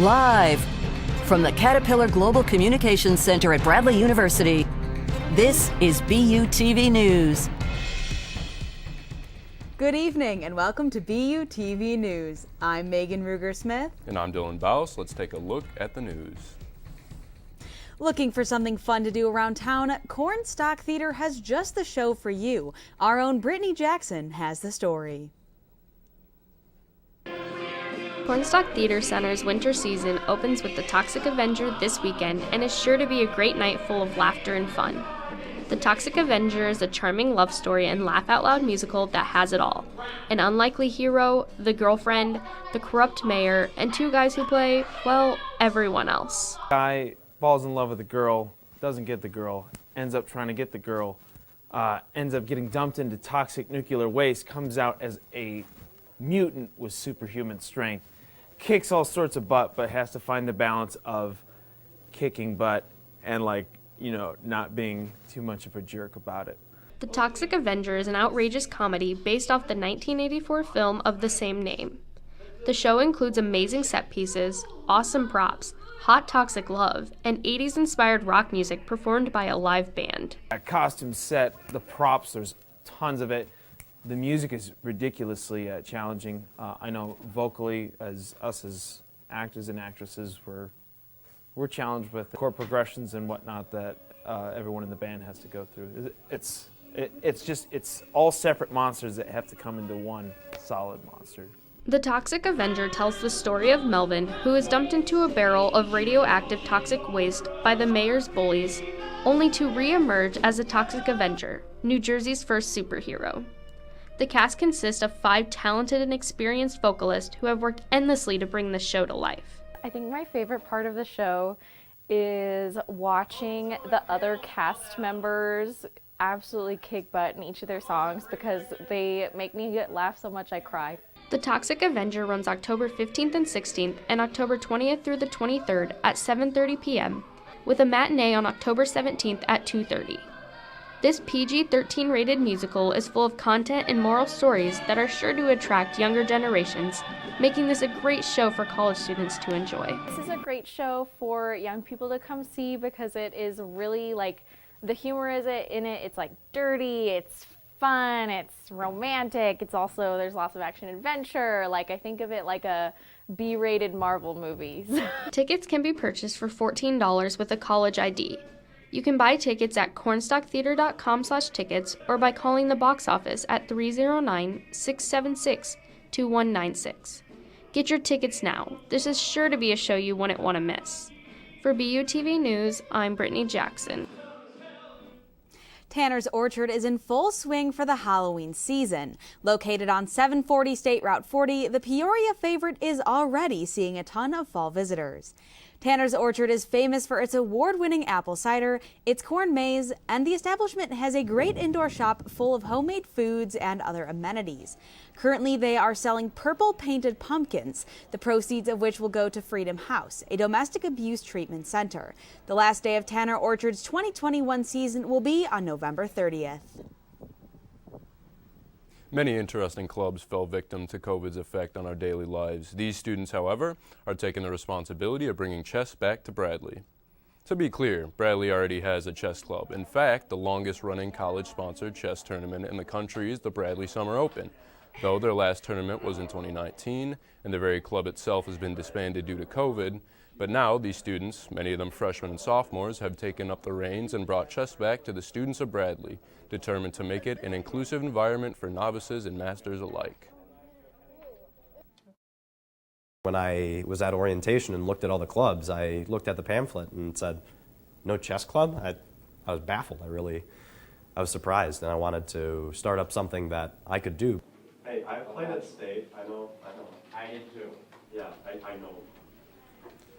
Live from the Caterpillar Global Communications Center at Bradley University, this is BUTV News. Good evening and welcome to BUTV News. I'm Megan Ruger-Smith. And I'm Dylan Baus. Let's take a look at the news. Looking for something fun to do around town? Cornstalk Theater has just the show for you. Our own Brittany Jackson has the story. Cornstalk Theater Center's winter season opens with The Toxic Avenger this weekend and is sure to be a great night full of laughter and fun. The Toxic Avenger is a charming love story and laugh-out-loud musical that has it all. An unlikely hero, the girlfriend, the corrupt mayor, and two guys who play, well, everyone else. Guy falls in love with a girl, doesn't get the girl, ends up trying to get the girl, ends up getting dumped into toxic nuclear waste, comes out as a mutant with superhuman strength, kicks all sorts of butt, but has to find the balance of kicking butt and not being too much of a jerk about it. The Toxic Avenger is an outrageous comedy based off the 1984 film of the same name. The show includes amazing set pieces, awesome props, hot toxic love, and 80s-inspired rock music performed by a live band. A costume set, the props, there's tons of it. The music is ridiculously challenging. I know vocally, as actors and actresses, we're challenged with chord progressions and whatnot that everyone in the band has to go through. It's all separate monsters that have to come into one solid monster. The Toxic Avenger tells the story of Melvin, who is dumped into a barrel of radioactive toxic waste by the mayor's bullies, only to re-emerge as the Toxic Avenger, New Jersey's first superhero. The cast consists of 5 talented and experienced vocalists who have worked endlessly to bring this show to life. I think my favorite part of the show is watching the other cast members absolutely kick butt in each of their songs because they make me laugh so much I cry. The Toxic Avenger runs October 15th and 16th and October 20th through the 23rd at 7:30 p.m. with a matinee on October 17th at 2:30. This PG-13 rated musical is full of content and moral stories that are sure to attract younger generations, making this a great show for college students to enjoy. This is a great show for young people to come see because it is really the humor in it, it's dirty, it's fun, it's romantic, it's also, there's lots of action adventure. I think of it like a B-rated Marvel movies. Tickets can be purchased for $14 with a college ID. You can buy tickets at cornstalktheater.com/tickets or by calling the box office at 309-676-2196. Get your tickets now. This is sure to be a show you wouldn't want to miss. For BUTV News, I'm Brittany Jackson. Tanner's Orchard is in full swing for the Halloween season. Located on 740 State Route 40, the Peoria favorite is already seeing a ton of fall visitors. Tanner's Orchard is famous for its award-winning apple cider, its corn maze, and the establishment has a great indoor shop full of homemade foods and other amenities. Currently, they are selling purple painted pumpkins, the proceeds of which will go to Freedom House, a domestic abuse treatment center. The last day of Tanner Orchard's 2021 season will be on November 30th. Many interesting clubs fell victim to COVID's effect on our daily lives. These students, however, are taking the responsibility of bringing chess back to Bradley. To be clear, Bradley already has a chess club. In fact, the longest-running college-sponsored chess tournament in the country is the Bradley Summer Open, though their last tournament was in 2019, and the very club itself has been disbanded due to COVID. But now these students, many of them freshmen and sophomores, have taken up the reins and brought chess back to the students of Bradley, determined to make it an inclusive environment for novices and masters alike. When I was at orientation and looked at all the clubs, I looked at the pamphlet and said, no chess club? I was baffled. I was surprised, and I wanted to start up something that I could do. Hey, I played at state. I know. I did too. Yeah, I know.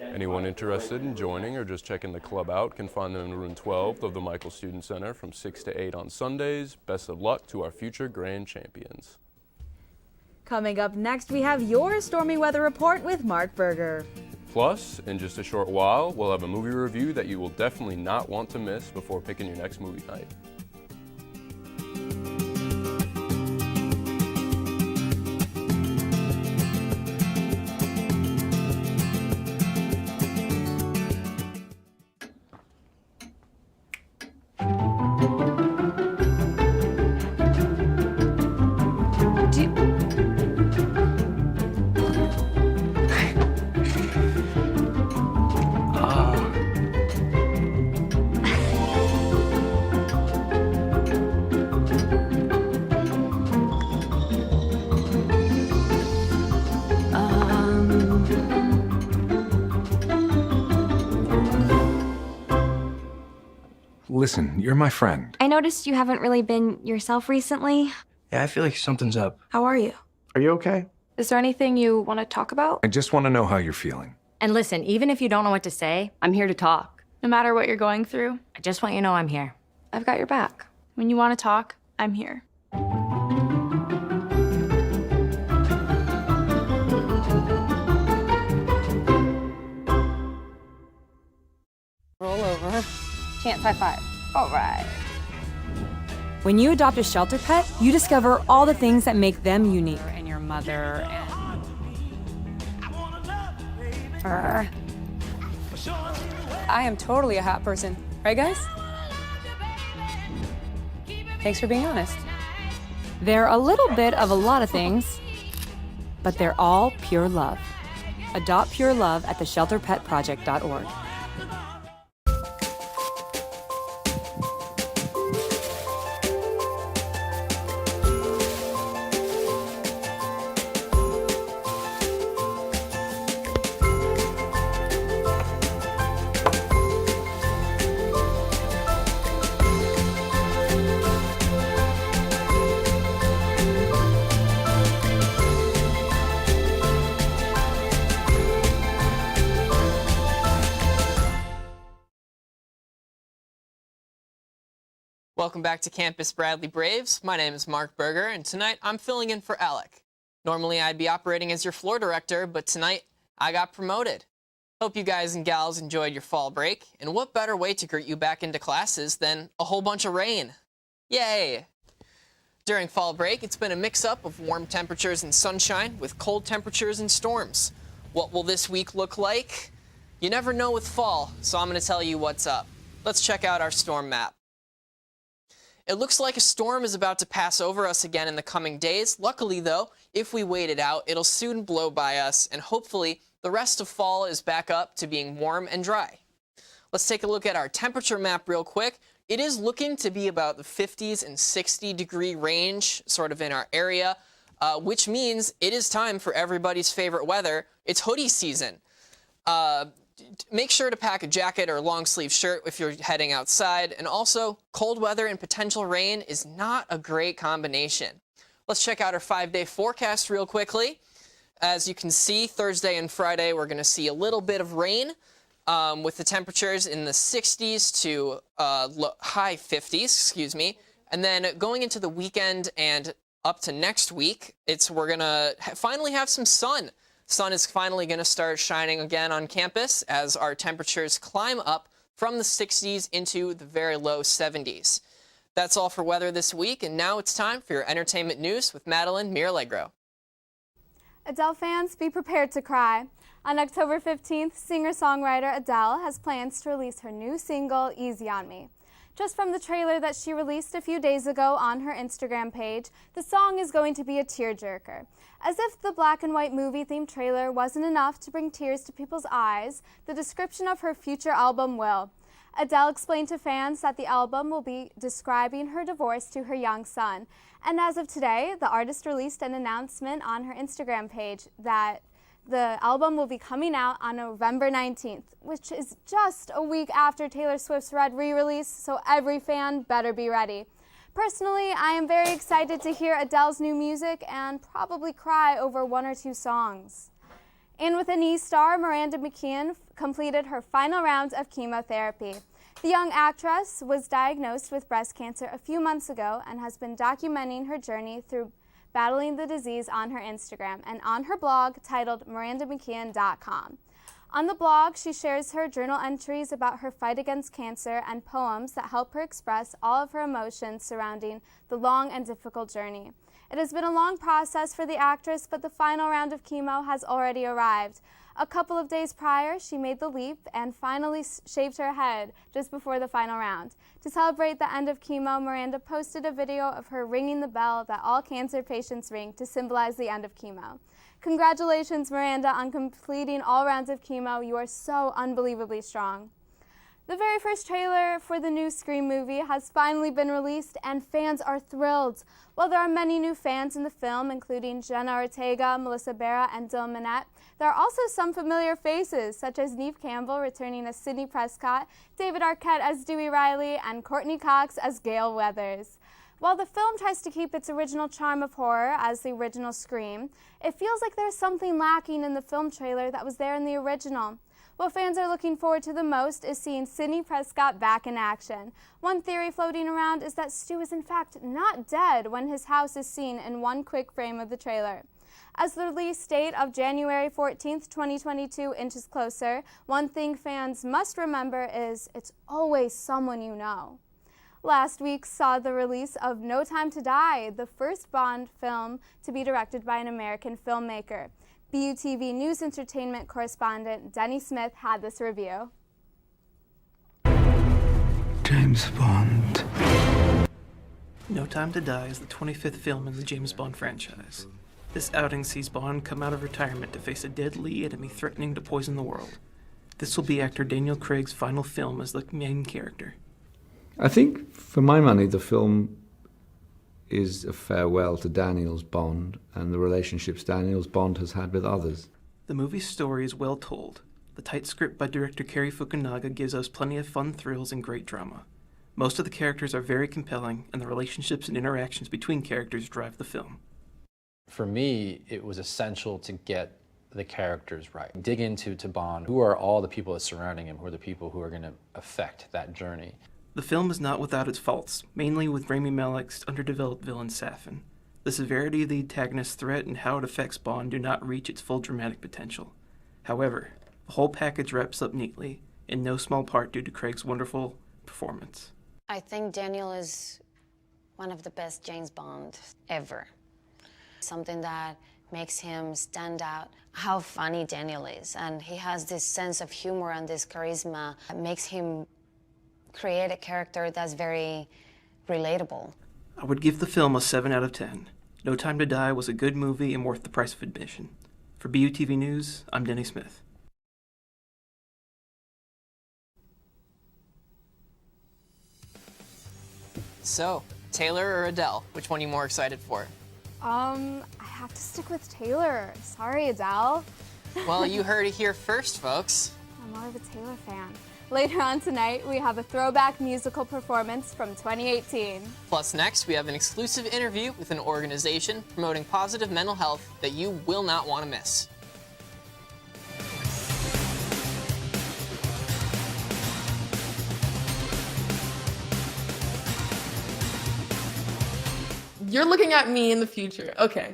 Anyone interested in joining or just checking the club out can find them in room 12 of the Michael Student Center from 6 to 8 on Sundays. Best of luck to our future grand champions. Coming up next, we have your stormy weather report with Mark Berger. Plus, in just a short while, we'll have a movie review that you will definitely not want to miss before picking your next movie night. listen, you're my friend. I noticed you haven't really been yourself recently. Yeah, I feel like something's up. How are you? Are you okay? Is there anything you want to talk about? I just want to know how you're feeling. And listen, even if you don't know what to say, I'm here to talk. No matter what you're going through, I just want you to know I'm here. I've got your back. When you want to talk, I'm here. Roll over. Chance high five. All right. When you adopt a shelter pet, you discover all the things that make them unique. And your mother and... I am totally a hat person. Right, guys? Thanks for being honest. They're a little bit of a lot of things, but they're all pure love. Adopt pure love at theshelterpetproject.org. Welcome back to Campus Bradley Braves. My name is Mark Berger, and tonight I'm filling in for Alec. Normally I'd be operating as your floor director, but tonight I got promoted. Hope you guys and gals enjoyed your fall break, and what better way to greet you back into classes than a whole bunch of rain? Yay! During fall break, it's been a mix-up of warm temperatures and sunshine with cold temperatures and storms. What will this week look like? You never know with fall, so I'm going to tell you what's up. Let's check out our storm map. It looks like a storm is about to pass over us again in the coming days. Luckily, though, if we wait it out, it'll soon blow by us, and hopefully the rest of fall is back up to being warm and dry. Let's take a look at our temperature map real quick. It is looking to be about the 50s and 60-degree range, sort of in our area, which means it is time for everybody's favorite weather. It's hoodie season. Make sure to pack a jacket or a long-sleeve shirt if you're heading outside. And also, cold weather and potential rain is not a great combination. Let's check out our 5-day forecast real quickly. As you can see, Thursday and Friday, we're going to see a little bit of rain with the temperatures in the 60s to high 50s, excuse me. And then going into the weekend and up to next week, we're going to finally have some sun. Sun is finally going to start shining again on campus as our temperatures climb up from the 60s into the very low 70s. That's all for weather this week, and now it's time for your entertainment news with Madeline Mirallegro. Adele fans, be prepared to cry. On October 15th, singer-songwriter Adele has plans to release her new single, Easy on Me. Just from the trailer that she released a few days ago on her Instagram page, the song is going to be a tearjerker. As if the black and white movie-themed trailer wasn't enough to bring tears to people's eyes, the description of her future album will. Adele explained to fans that the album will be describing her divorce to her young son. And as of today, the artist released an announcement on her Instagram page that the album will be coming out on November 19th, which is just a week after Taylor Swift's Red re-release, so every fan better be ready. Personally, I am very excited to hear Adele's new music and probably cry over one or two songs. And with an E-star, Miranda McKeon completed her final round of chemotherapy. The young actress was diagnosed with breast cancer a few months ago and has been documenting her journey through battling the disease on her Instagram and on her blog titled mirandamckeon.com. On the blog, she shares her journal entries about her fight against cancer and poems that help her express all of her emotions surrounding the long and difficult journey. It has been a long process for the actress, but the final round of chemo has already arrived. A couple of days prior, she made the leap and finally shaved her head just before the final round. To celebrate the end of chemo, Miranda posted a video of her ringing the bell that all cancer patients ring to symbolize the end of chemo. Congratulations, Miranda, on completing all rounds of chemo. You are so unbelievably strong. The very first trailer for the new Scream movie has finally been released, and fans are thrilled. While there are many new fans in the film, including Jenna Ortega, Melissa Barra, and Dylan Minnette, there are also some familiar faces, such as Neve Campbell returning as Sidney Prescott, David Arquette as Dewey Riley, and Courtney Cox as Gale Weathers. While the film tries to keep its original charm of horror as the original Scream, it feels like there's something lacking in the film trailer that was there in the original. What fans are looking forward to the most is seeing Sidney Prescott back in action. One theory floating around is that Stu is in fact not dead when his house is seen in one quick frame of the trailer. As the release date of January 14th, 2022 inches closer, one thing fans must remember is it's always someone you know. Last week saw the release of No Time to Die, the first Bond film to be directed by an American filmmaker. BUTV News Entertainment correspondent Denny Smith had this review. James Bond. No Time to Die is the 25th film in the James Bond franchise. This outing sees Bond come out of retirement to face a deadly enemy threatening to poison the world. This will be actor Daniel Craig's final film as the main character. I think, for my money, the film is a farewell to Daniel's Bond and the relationships Daniel's Bond has had with others. The movie's story is well told. The tight script by director Cary Fukunaga gives us plenty of fun thrills and great drama. Most of the characters are very compelling, and the relationships and interactions between characters drive the film. For me, it was essential to get the characters right. Dig into Bond. Who are all the people that surrounding him? Who are the people who are going to affect that journey? The film is not without its faults, mainly with Rami Malek's underdeveloped villain Safin. The severity of the antagonist's threat and how it affects Bond do not reach its full dramatic potential. However, the whole package wraps up neatly, in no small part due to Craig's wonderful performance. I think Daniel is one of the best James Bond ever. Something that makes him stand out, how funny Daniel is, and he has this sense of humor and this charisma that makes him create a character that's very relatable. I would give the film a 7 out of 10. No Time to Die was a good movie and worth the price of admission. For BUTV News, I'm Denny Smith. So, Taylor or Adele, which one are you more excited for? I have to stick with Taylor. Sorry, Adele. Well, you heard it here first, folks. I'm more of a Taylor fan. Later on tonight, we have a throwback musical performance from 2018. Plus, next, we have an exclusive interview with an organization promoting positive mental health that you will not want to miss. You're looking at me in the future. Okay.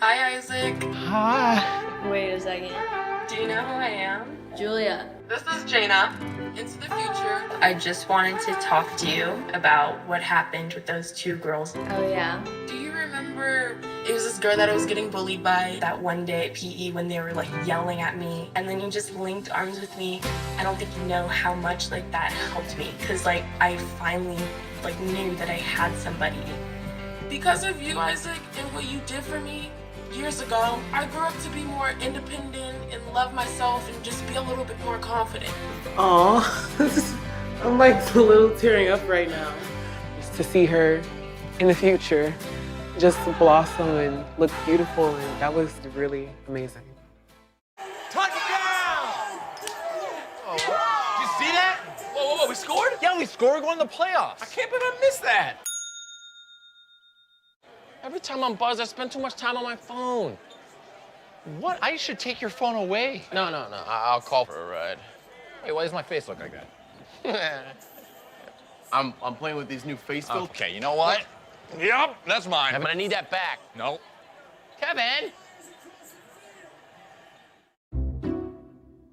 Hi, Isaac. Hi. Wait a second. Do you know who I am? Julia. This is Jaina. Into the future. I just wanted to talk to you about what happened with those two girls. Oh, yeah. Do you remember it was this girl that I was getting bullied by that one day at PE when they were like yelling at me, and then you just linked arms with me? I don't think you know how much like that helped me, because like I finally like knew that I had somebody. Because of you, Isaac, and what you did for me years ago, I grew up to be more independent and love myself and just be a little bit more confident. Aw, I'm like a little tearing up right now. Just to see her in the future just blossom and look beautiful, and that was really amazing. Touchdown! Oh, did you see that? Whoa, we scored? Yeah, we scored. We're going to the playoffs. I can't believe I missed that. Every time I'm buzzed, I spend too much time on my phone. What? I should take your phone away. No. I'll call for a ride. Hey, why does my face look like that? I'm playing with these new face filters. Okay, you know what? Yep, that's mine. But I need that back. No. Kevin!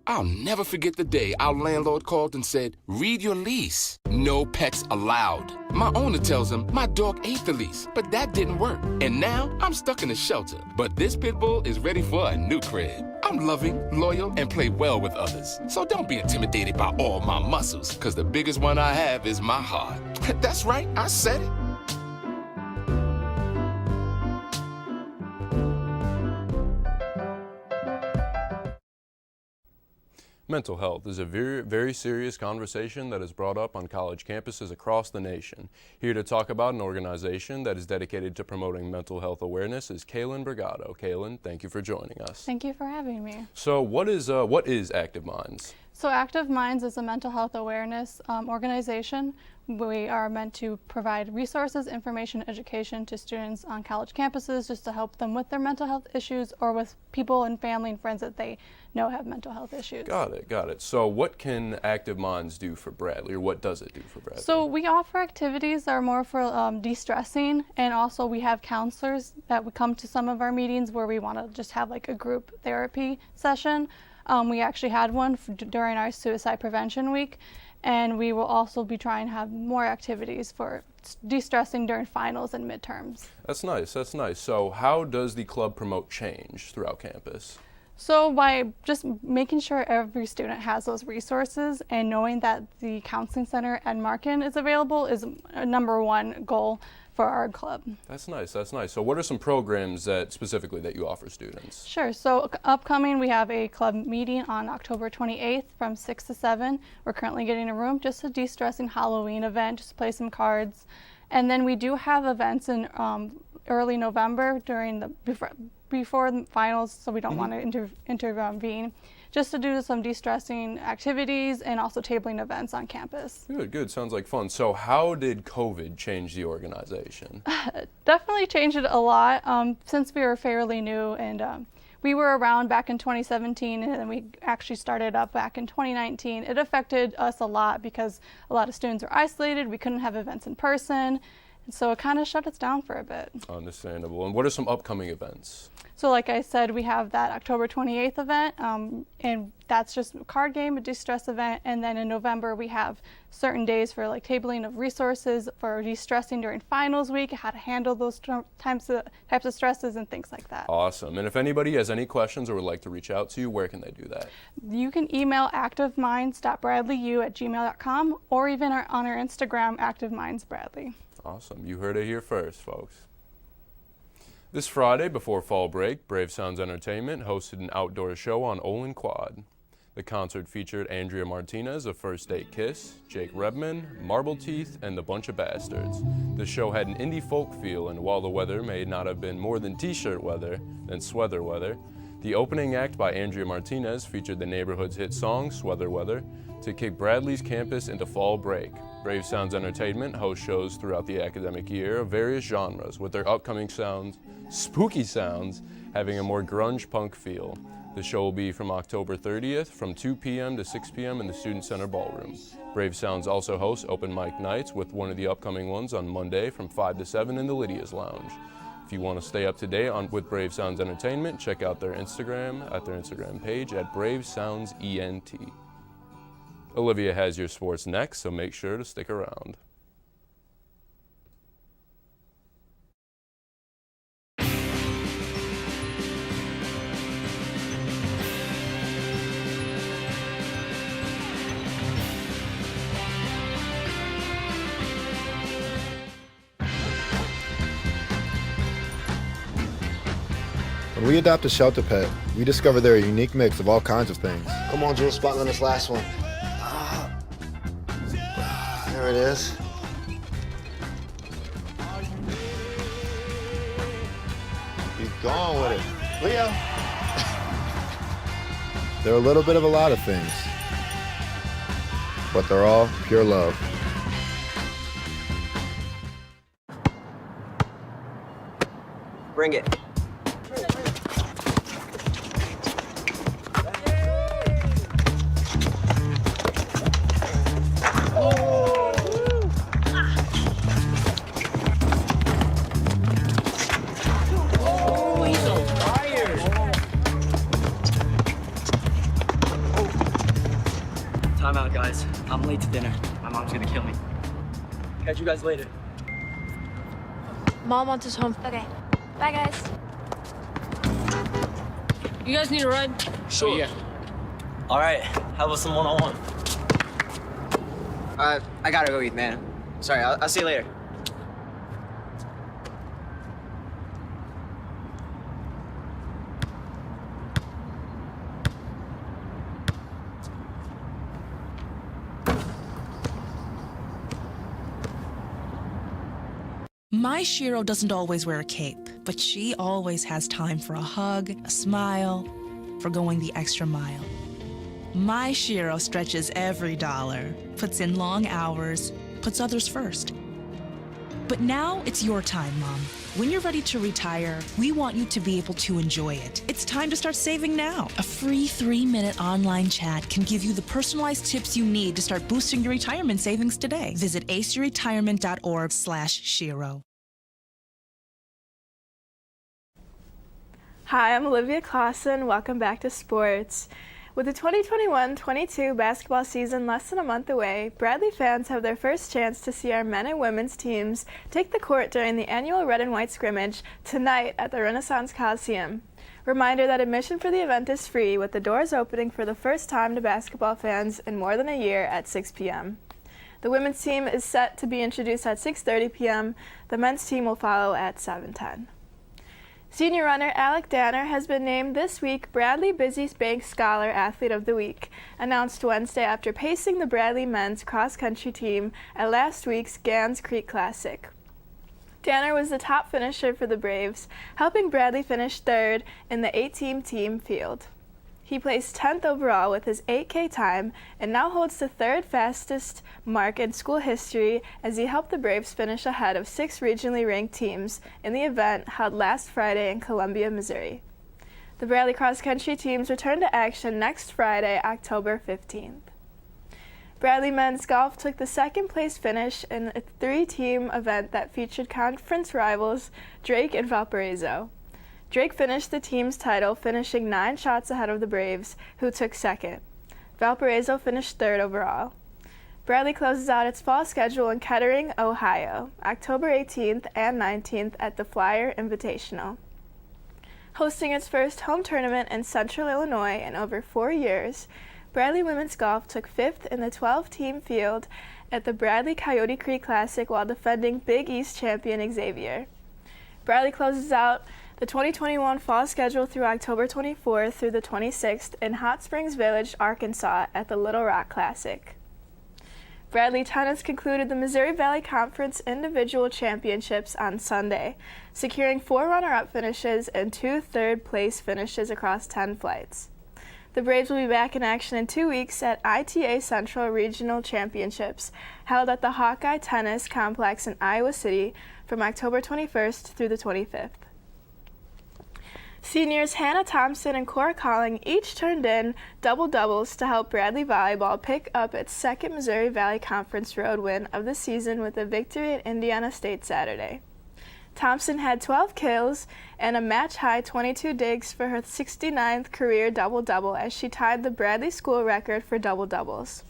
I'll never forget the day our landlord called and said, read your lease. No pets allowed. My owner tells him my dog ate the lease, but that didn't work. And now I'm stuck in a shelter. But this pit bull is ready for a new crib. I'm loving, loyal, and play well with others. So don't be intimidated by all my muscles, because the biggest one I have is my heart. That's right, I said it. Mental health is a very, very serious conversation that is brought up on college campuses across the nation. Here to talk about an organization that is dedicated to promoting mental health awareness is Kaylin Brigado. Kaylin, thank you for joining us. Thank you for having me. So what is Active Minds? So Active Minds is a mental health awareness organization. We are meant to provide resources, information, education to students on college campuses just to help them with their mental health issues or with people and family and friends that they know have mental health issues. Got it. So what can Active Minds do for Bradley, or what does it do for Bradley? So we offer activities that are more for de-stressing, and also we have counselors that would come to some of our meetings where we want to just have like a group therapy session. We actually had one during our suicide prevention week, and we will also be trying to have more activities for de-stressing during finals and midterms. That's nice. So how does the club promote change throughout campus? So by just making sure every student has those resources and knowing that the counseling center at Markin is available is a number one goal for our club. That's nice. So what are some programs that you offer students? Sure. So upcoming, we have a club meeting on October 28th from 6 to 7. We're currently getting a room, just a de-stressing Halloween event, just play some cards. And then we do have events in early November before the finals, so we don't want to intervene, just to do some de-stressing activities and also tabling events on campus. Good. Sounds like fun. So how did COVID change the organization? Definitely changed it a lot since we were fairly new, and we were around back in 2017, and then we actually started up back in 2019. It affected us a lot because a lot of students were isolated. We couldn't have events in person. So it kind of shut us down for a bit. Understandable. And what are some upcoming events? So like I said, we have that October 28th event, and that's just a card game, a de-stress event. And then in November, we have certain days for like tabling of resources for de-stressing during finals week, how to handle those types of stresses and things like that. Awesome. And if anybody has any questions or would like to reach out to you, where can they do that? You can email activeminds.bradleyu@gmail.com or even on our Instagram, activemindsbradley. Awesome. You heard it here first, folks. This Friday, before fall break, Brave Sounds Entertainment hosted an outdoor show on Olin Quad. The concert featured Andrea Martinez of First Date Kiss, Jake Redman, Marble Teeth, and the Bunch of Bastards. The show had an indie folk feel, and while the weather may not have been more than t-shirt weather than sweater weather, the opening act by Andrea Martinez featured the neighborhood's hit song, Sweater Weather, to kick Bradley's campus into fall break. Brave Sounds Entertainment hosts shows throughout the academic year of various genres, with their upcoming spooky sounds, having a more grunge punk feel. The show will be from October 30th from 2 p.m. to 6 p.m. in the Student Center Ballroom. Brave Sounds also hosts open mic nights, with one of the upcoming ones on Monday from 5 to 7 in the Lydia's Lounge. If you want to stay up to date with Brave Sounds Entertainment, check out their Instagram page at Brave Sounds ENT. Olivia has your sports next, so make sure to stick around. When we adopt a shelter pet, we discover they're a unique mix of all kinds of things. Come on, Jules, spotlight on this last one. There it is. Keep going with it. Leo. They're a little bit of a lot of things, but they're all pure love. Bring it. Time out, guys. I'm late to dinner. My mom's gonna kill me. Catch you guys later. Mom wants us home. Okay. Bye, guys. You guys need a ride? Sure. Yeah. All right. How about some one-on-one? I gotta go eat, man. Sorry, I'll see you later. My Shiro doesn't always wear a cape, but she always has time for a hug, a smile, for going the extra mile. My Shiro stretches every dollar, puts in long hours, puts others first. But now it's your time, Mom. When you're ready to retire, we want you to be able to enjoy it. It's time to start saving now. A free 3-minute online chat can give you the personalized tips you need to start boosting your retirement savings today. Visit aceyourretirement.org/Shiro. Hi, I'm Olivia Clausen. Welcome back to sports. With the 2021-22 basketball season less than a month away, Bradley fans have their first chance to see our men and women's teams take the court during the annual Red and White scrimmage tonight at the Renaissance Coliseum. Reminder that admission for the event is free, with the doors opening for the first time to basketball fans in more than a year at 6 p.m. The women's team is set to be introduced at 6:30 p.m. The men's team will follow at 7:10. Senior runner Alec Danner has been named this week Bradley Busy Bank Scholar Athlete of the Week, announced Wednesday after pacing the Bradley men's cross-country team at last week's Gans Creek Classic. Danner was the top finisher for the Braves, helping Bradley finish third in the 8-team field. He placed 10th overall with his 8K time and now holds the third fastest mark in school history as he helped the Braves finish ahead of 6 regionally ranked teams in the event held last Friday in Columbia, Missouri. The Bradley cross-country teams return to action next Friday, October 15th. Bradley men's golf took the second-place finish in a 3-team event that featured conference rivals Drake and Valparaiso. Drake finished the team's title, finishing 9 shots ahead of the Braves, who took second. Valparaiso finished third overall. Bradley closes out its fall schedule in Kettering, Ohio, October 18th and 19th at the Flyer Invitational. Hosting its first home tournament in Central Illinois in over 4 years, Bradley women's golf took 5th in the 12-team field at the Bradley Coyote Creek Classic while defending Big East champion Xavier. Bradley closes out the 2021 fall schedule through October 24th through the 26th in Hot Springs Village, Arkansas at the Little Rock Classic. Bradley tennis concluded the Missouri Valley Conference Individual Championships on Sunday, securing 4 runner-up finishes and 2 third-place finishes across 10 flights. The Braves will be back in action in 2 weeks at ITA Central Regional Championships, held at the Hawkeye Tennis Complex in Iowa City from October 21st through the 25th. Seniors Hannah Thompson and Cora Calling each turned in double-doubles to help Bradley Volleyball pick up its second Missouri Valley Conference road win of the season with a victory at Indiana State Saturday. Thompson had 12 kills and a match-high 22 digs for her 69th career double-double as she tied the Bradley school record for double-doubles.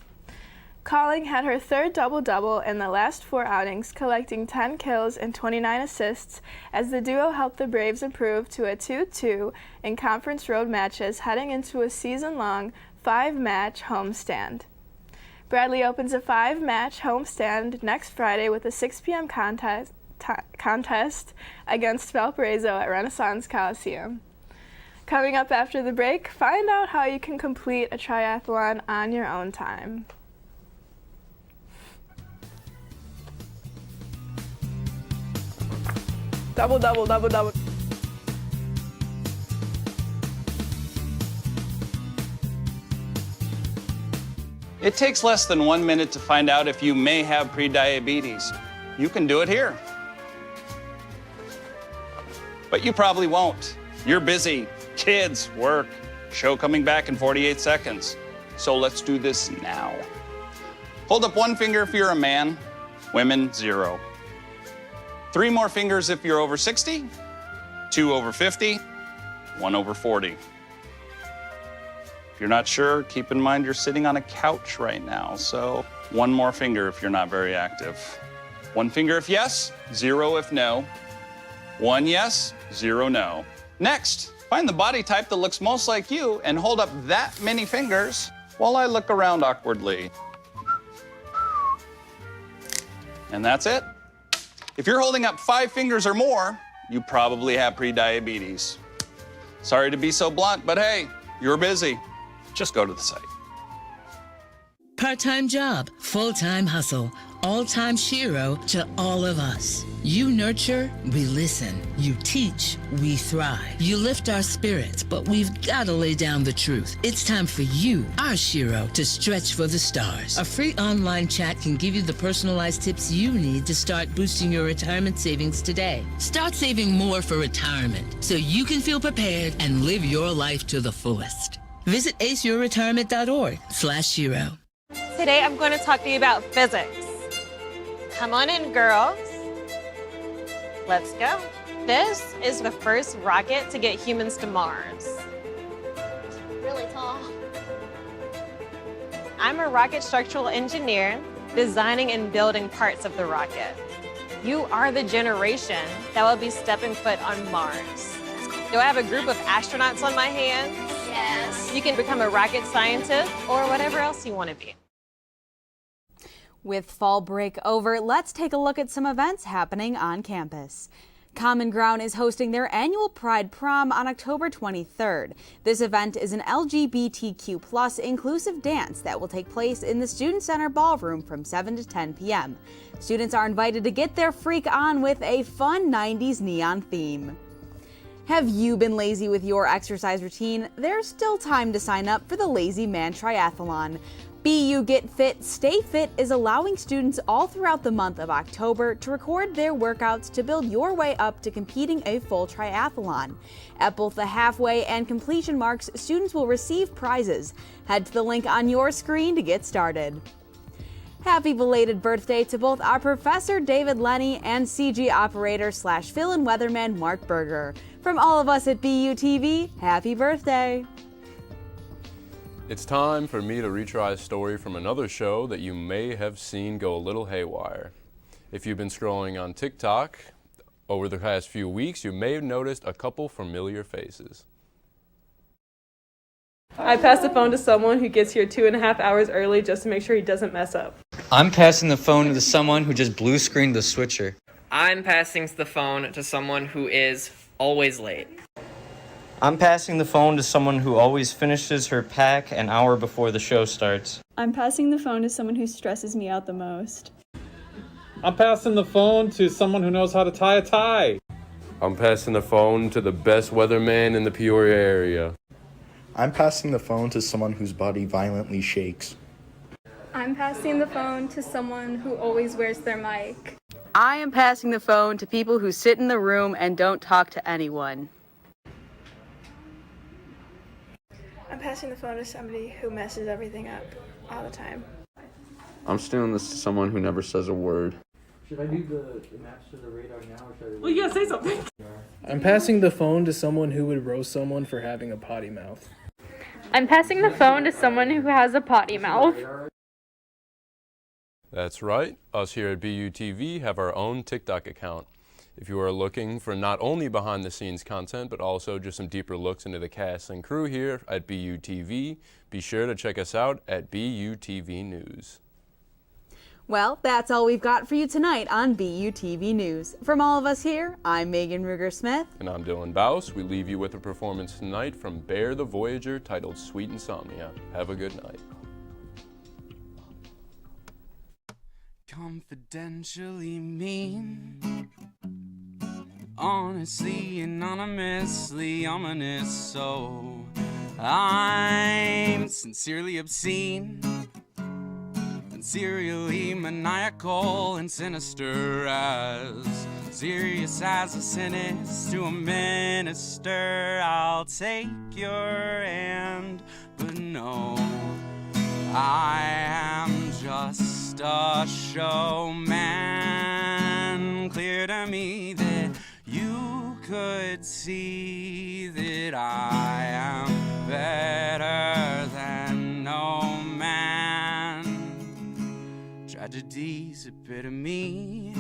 Calling had her third double-double in the last 4 outings, collecting 10 kills and 29 assists as the duo helped the Braves improve to a 2-2 in conference road matches heading into a season-long 5-match homestand. Bradley opens a 5-match homestand next Friday with a 6 p.m. contest against Valparaiso at Renaissance Coliseum. Coming up after the break, find out how you can complete a triathlon on your own time. Double, double, double, double. It takes less than 1 minute to find out if you may have prediabetes. You can do it here. But you probably won't. You're busy. Kids, work, show coming back in 48 seconds. So let's do this now. Hold up 1 finger if you're a man, women, 0. 3 more fingers if you're over 60, 2 over 50, 1 over 40. If you're not sure, keep in mind you're sitting on a couch right now, so 1 more finger if you're not very active. 1 finger if yes, 0 if no. 1 yes, 0 no. Next, find the body type that looks most like you and hold up that many fingers while I look around awkwardly. And that's it. If you're holding up 5 fingers or more, you probably have prediabetes. Sorry to be so blunt, but hey, you're busy. Just go to the site. Part-time job, full-time hustle. all-time Shiro to all of us. You nurture, we listen. You teach, we thrive. You lift our spirits, but we've got to lay down the truth. It's time for you, our Shiro, to stretch for the stars. A free online chat can give you the personalized tips you need to start boosting your retirement savings today. Start saving more for retirement so you can feel prepared and live your life to the fullest. Visit aceyourretirement.org/Shiro. Today I'm going to talk to you about physics. Come on in, girls. Let's go. This is the first rocket to get humans to Mars. Really tall. I'm a rocket structural engineer designing and building parts of the rocket. You are the generation that will be stepping foot on Mars. Do I have a group of astronauts on my hands? Yes. You can become a rocket scientist or whatever else you want to be. With fall break over, let's take a look at some events happening on campus. Common Ground is hosting their annual Pride Prom on October 23rd. This event is an LGBTQ+ inclusive dance that will take place in the Student Center Ballroom from 7 to 10 p.m. Students are invited to get their freak on with a fun 90s neon theme. Have you been lazy with your exercise routine? There's still time to sign up for the Lazy Man Triathlon. BU Get Fit, Stay Fit is allowing students all throughout the month of October to record their workouts to build your way up to competing a full triathlon. At both the halfway and completion marks, students will receive prizes. Head to the link on your screen to get started. Happy belated birthday to both our Professor David Lenny and CG operator / fill-in weatherman Mark Berger. From all of us at BUTV, happy birthday! It's time for me to retry a story from another show that you may have seen go a little haywire. If you've been scrolling on TikTok over the past few weeks, you may have noticed a couple familiar faces. I pass the phone to someone who gets here 2.5 hours early just to make sure he doesn't mess up. I'm passing the phone to someone who just blue screened the switcher. I'm passing the phone to someone who is always late. I'm passing the phone to someone who always finishes her pack an hour before the show starts. I'm passing the phone to someone who stresses me out the most. I'm passing the phone to someone who knows how to tie a tie. I'm passing the phone to the best weatherman in the Peoria area. I'm passing the phone to someone whose body violently shakes. I'm passing the phone to someone who always wears their mic. I am passing the phone to people who sit in the room and don't talk to anyone. I'm passing the phone to somebody who messes everything up all the time. I'm stealing this to someone who never says a word. Should I do the maps to the radar now or should I... Well, yeah, say something. I'm passing the phone to someone who would roast someone for having a potty mouth. I'm passing the phone to someone who has a potty mouth. That's right. Us here at BUTV have our own TikTok account. If you are looking for not only behind-the-scenes content, but also just some deeper looks into the cast and crew here at BUTV, be sure to check us out at BUTV News. Well, that's all we've got for you tonight on BUTV News. From all of us here, I'm Megan Ruger-Smith. And I'm Dylan Baus. We leave you with a performance tonight from Bear the Voyager titled Sweet Insomnia. Have a good night. Confidentially mean, honestly, anonymously ominous, so I'm sincerely obscene, and serially maniacal and sinister, as serious as a sentence to a minister. I'll take your hand, but no, I am just a showman. Clear to me that you could see that I am better than no man. Tragedy's epitome